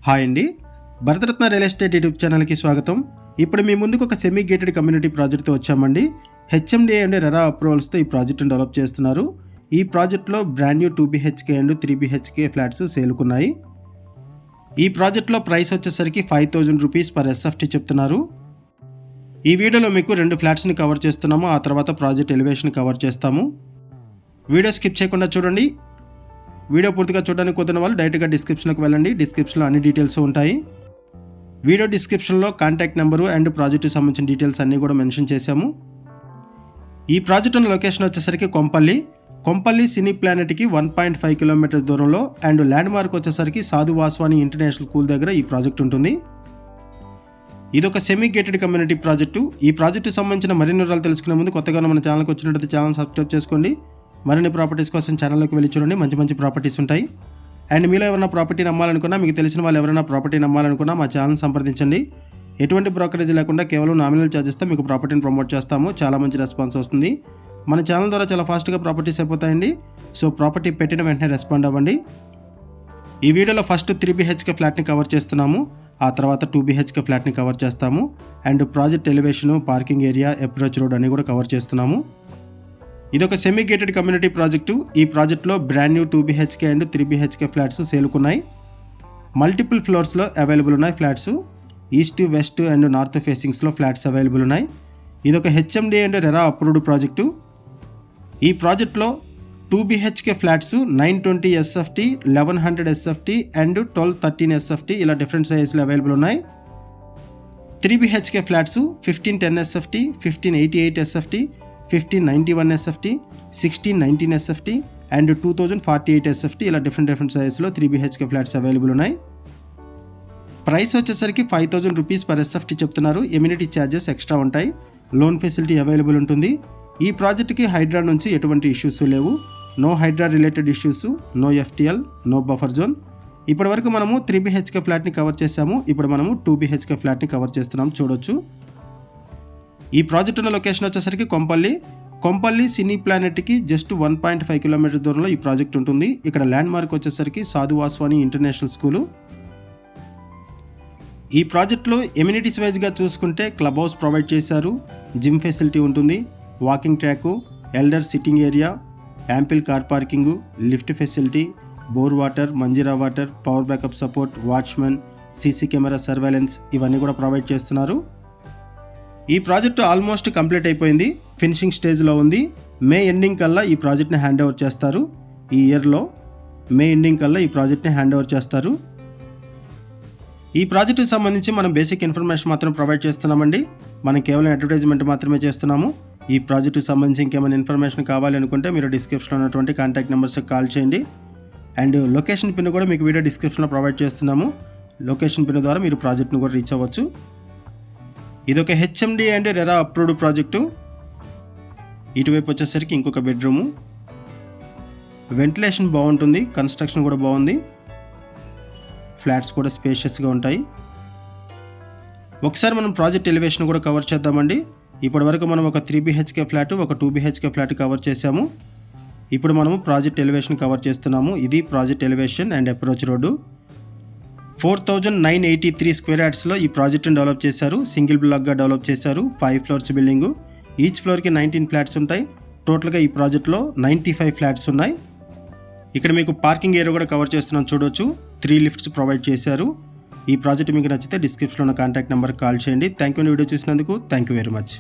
Hi అండి, Bharat Ratna real estate YouTube ఛానల్కి స్వాగతం. ఇప్పుడు మీ ముందుకు ఒక సెమీ గేటెడ్ కమ్యూనిటీ ప్రాజెక్ట్తో వచ్చామండి. హెచ్ఎండిఏ అండ్ రెరా అప్రూవల్స్తో ఈ ప్రాజెక్ట్ని డెవలప్ చేస్తున్నారు. ఈ ప్రాజెక్ట్లో brand new 2 BHK and 3 BHK flats సేలుకున్నాయి. ఈ ప్రాజెక్ట్లో ప్రైస్ వచ్చేసరికి 5,000 రూపీస్ పర్ SFT చెప్తున్నారు. ఈ వీడియోలో మీకు 2 ఫ్లాట్స్ని కవర్ చేస్తున్నాము. ఆ తర్వాత ప్రాజెక్ట్ ఎలివేషన్ కవర్ చేస్తాము. వీడియో స్కిప్ చేయకుండా చూడండి. వీడియో పూర్తిగా చూడడానికి కుదిరిన వాళ్ళు డైరెక్ట్గా డిస్క్రిప్షన్కి వెళ్ళండి. డిస్క్రిప్షన్లో అన్ని డీటెయిల్స్ ఉంటాయి. వీడియో డిస్క్రిప్షన్లో కాంటాక్ట్ నెంబరు అండ్ ప్రాజెక్టుకి సంబంధించిన డీటెయిల్స్ అన్నీ కూడా మెన్షన్ చేశాము. ఈ ప్రాజెక్ట్ ఉన్న లొకేషన్ వచ్చేసరికి కొంపల్లి సినీ ప్లానెట్కి 1.5 కిలోమీటర్స్ దూరంలో అండ్ ల్యాండ్ మార్క్ వచ్చేసరికి సాధు వాస్వాని ఇంటర్నేషనల్ స్కూల్ దగ్గర ఈ ప్రాజెక్ట్ ఉంటుంది. ఇది ఒక సెమీ గేటెడ్ కమ్యూనిటీ ప్రాజెక్టు. ఈ ప్రాజెక్టుకి సంబంధించిన మరిన్ని వివరాలు తెలుసుకునే ముందు కొత్తగా మన ఛానల్కి వచ్చినట్లయితే ఛానల్ సబ్స్క్రైబ్ చేసుకోండి. మరిన్ని ప్రాపర్టీస్ కోసం ఛానల్లోకి వెళ్ళి చూడండి. మంచి ప్రాపర్టీస్ ఉంటాయి. అండ్ మీలో ఎవరైనా ప్రాపర్టీ నమ్మాలనుకున్నా, మీకు తెలిసిన వాళ్ళు ఎవరైనా ప్రాపర్టీ నమ్మాలనుకున్నా మా ఛానల్ సంప్రదించండి. ఎటువంటి బ్రోకరేజ్ లేకుండా కేవలం నామినల్ ఛార్జెస్తో మీకు ప్రాపర్టీని ప్రమోట్ చేస్తాము. చాలా మంచి రెస్పాన్స్ వస్తుంది. మన ఛానల్ ద్వారా చాలా ఫాస్ట్గా ప్రాపర్టీస్ అయిపోతాయండి. సో ప్రాపర్టీ పెట్టిన వెంటనే రెస్పాండ్ అవ్వండి. ఈ వీడియోలో ఫస్ట్ 3 BHK ఫ్లాట్ని కవర్ చేస్తున్నాము. ఆ తర్వాత 2 BHK ఫ్లాట్ని కవర్ చేస్తాము. And project elevation, parking area, approach road అన్ని కూడా కవర్ చేస్తున్నాము. ఇది ఒక సెమీ గేటెడ్ కమ్యూనిటీ ప్రాజెక్టు. ఈ ప్రాజెక్ట్లో brand new 2 BHK and 3 BHK flats సేలుకున్నాయి. మల్టిపుల్ ఫ్లోర్స్లో అవైలబుల్ ఉన్నాయి flats. East, west and north ఫేసింగ్స్లో ఫ్లాట్స్ అవైలబుల్ ఉన్నాయి. ఇది ఒక HMDA and RERA approved project. ఈ ప్రాజెక్ట్లో 2 BHK flats 920 SFT, 1100 SFT and 1213 SFT ఇలా డిఫరెంట్ సైజెస్లో అవైలబుల్ ఉన్నాయి. 3 BHK flats 1510 SFT, 1588 SFT, 1591 SFT, 1619 SFT and 2048 SFT ఇలా డిఫరెంట్ సైజెస్లో 3 BHK ఫ్లాట్స్ అవైలబుల్ ఉన్నాయి. ప్రైస్ వచ్చేసరికి 5,000 రూపీస్ పర్ SFT చెప్తున్నారు. ఎమ్యూనిటీ ఛార్జెస్ ఎక్స్ట్రా ఉంటాయి. లోన్ ఫెసిలిటీ అవైలబుల్ ఉంటుంది. ఈ ప్రాజెక్ట్కి హైడ్రా నుంచి ఎటువంటి ఇష్యూస్ లేవు. No HYDRAA related issues, no FTL, no buffer zone. ఇప్పటి వరకు మనము 3 BHK ఫ్లాట్ని కవర్ చేసాము. ఇప్పుడు మనము 2 BHK ఫ్లాట్ని కవర్ చేస్తున్నాం. చూడొచ్చు. ఈ ప్రాజెక్ట్ ఉన్న లొకేషన్ వచ్చేసరికి కొంపల్లి సినీ ప్లానెట్కి జస్ట్ 1.5 కిలోమీటర్ దూరంలో ఈ ప్రాజెక్ట్ ఉంటుంది. ఇక్కడ ల్యాండ్ మార్క్ వచ్చేసరికి సాధు వాస్వాని ఇంటర్నేషనల్ స్కూలు. ఈ ప్రాజెక్ట్లో ఎమ్యూనిటీస్ వైజ్గా చూసుకుంటే క్లబ్ హౌస్ ప్రొవైడ్ చేశారు. జిమ్ ఫెసిలిటీ ఉంటుంది. Walking track, elder sitting area, ample car parking, lift facility, bore water, Manjira water, power backup support, watchmen, CC camera surveillance ఇవన్నీ కూడా ప్రొవైడ్ చేస్తున్నారు. ఈ ప్రాజెక్టు ఆల్మోస్ట్ కంప్లీట్ అయిపోయింది. ఫినిషింగ్ స్టేజ్లో ఉంది. మే ఎండింగ్ కల్లా ఈ ప్రాజెక్ట్ని హ్యాండ్ ఓవర్ చేస్తారు. ఈ ఇయర్లో మే ఎండింగ్ కల్లా ఈ ప్రాజెక్ట్ని హ్యాండ్ ఓవర్ చేస్తారు. ఈ ప్రాజెక్టుకి సంబంధించి మనం బేసిక్ ఇన్ఫర్మేషన్ మాత్రం ప్రొవైడ్ చేస్తున్నామండి. మనం కేవలం అడ్వర్టైజ్మెంట్ మాత్రమే చేస్తున్నాము. ఈ ప్రాజెక్టుకి సంబంధించి ఇంకేమైనా ఇన్ఫర్మేషన్ కావాలి అనుకుంటే మీరు డిస్క్రిప్షన్లో ఉన్నటువంటి కాంటాక్ట్ నెంబర్స్కి కాల్ చేయండి. అండ్ లొకేషన్ పిన్ కూడా మీకు వీడియో డిస్క్రిప్షన్లో ప్రొవైడ్ చేస్తున్నాము. లొకేషన్ పిన్ ద్వారా మీరు ప్రాజెక్ట్ని కూడా రీచ్ అవ్వచ్చు. ఇది ఒక HMDA and RERA approved project. ఇటువైపు వచ్చేసరికి ఇంకొక బెడ్రూము. వెంటిలేషన్ బాగుంటుంది. కన్స్ట్రక్షన్ కూడా బాగుంది. ఫ్లాట్స్ కూడా స్పేషియస్గా ఉంటాయి. ఒకసారి మనం ప్రాజెక్ట్ ఎలివేషన్ కూడా కవర్ చేద్దామండి. ఇప్పటి వరకు మనం ఒక 3 BHK ఫ్లాట్, ఒక 2 BHK ఫ్లాట్ కవర్ చేసాము. ఇప్పుడు మనము ప్రాజెక్ట్ ఎలివేషన్ కవర్ చేస్తున్నాము. ఇది project elevation and approach road. 4,983 square యార్డ్స్లో ఈ ప్రాజెక్ట్ని డెవలప్ చేశారు. సింగిల్ బ్లాక్గా డెవలప్ చేశారు. 5 ఫ్లోర్స్ బిల్డింగు. ఈచ్ ఫ్లోర్కి 19 ఫ్లాట్స్ ఉంటాయి. టోటల్గా ఈ ప్రాజెక్ట్లో 95 ఫ్లాట్స్ ఉన్నాయి. ఇక్కడ మీకు పార్కింగ్ ఏరియా కూడా కవర్ చేస్తున్నాం. చూడొచ్చు. 3 లిఫ్ట్స్ ప్రొవైడ్ చేశారు. ఈ ప్రాజెక్ట్ మీకు నచ్చితే డిస్క్రిప్షన్లో ఉన్న కాంటాక్ట్ నెంబర్కి కాల్ చేయండి. థ్యాంక్ యూ వీడియో చూసినందుకు. Thank you very much.